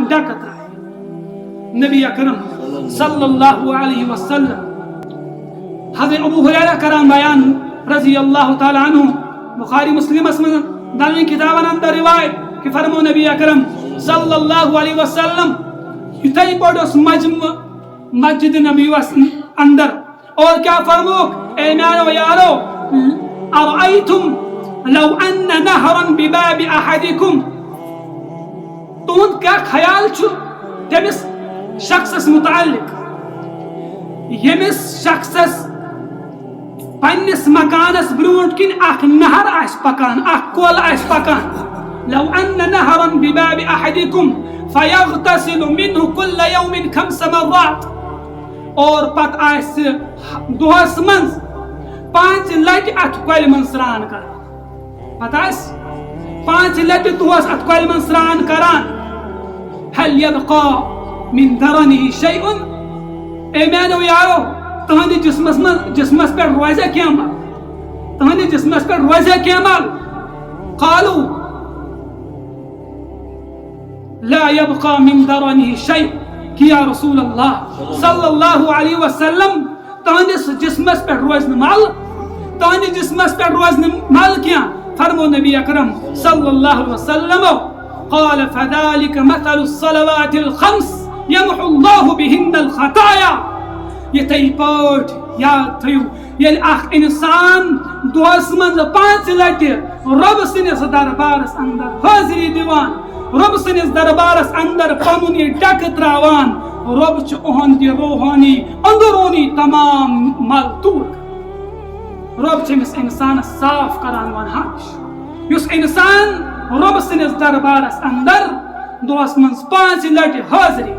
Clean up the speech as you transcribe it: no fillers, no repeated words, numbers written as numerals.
ڈک ترائے نبی اکرم صلی اللہ علیہ وسلم. حضرت ابو ہریرہ کران بیان رضی اللہ تعالی عنہ بخاری مسلم اسمن دلوی کتابن اندر روایت کہ فرمو نبی اکرم صلی اللہ علیہ وسلم یتھائی بڑوس مجمع مسجد نبی اندر اور کیا فرموک اے میانو یارو ارائیتم لو ان نہرا بباب احدکم تہند کیا خیال چھو تمس شخصس متعلق یمس شخصس پنس مکانس برونٹ کن اخ نہر آس پکان اخ کول آس پکان لو ان نہرا بباب احدکم فیغتسل منہ کل یوم 5 مرات اور پت آس دہس منز 5 لٹ ات کول من سران کران پت آس 5 لٹ دہس ات کول من سران کران هل يبقى من درنه شيء اے میانو یارو تہندِ جسمس پہ روزہ کیا مال تہندِ جسمس پہ روزہ کیا مال قالوا لا يبقى من درنه شيء کہ یا رسول اللہ صلی اللہ علیہ وسلم تہندس جسمس پہ روزن مال تہندِ جسمس پہ روزن مال کیا فرمو نبی اکرم صلی اللہ علیہ وسلم قال فذلك مثل الصلوات الخمس يمحو الله بهن الخطايا یتھے پاٹ یاد تھیو یل اخ انسان دہس من 5 لٹ رب سنس دربارس اندر حاضری دیوان رب سنس دربارس اندر پنن یہ ڈک تراوان رب چھ اہند روحانی اندرونی تمام مل دور رب چھ انسان صاف کران ون ہش یس انسان رب سنس دربارس اندر دہس من 5 لٹ حاضری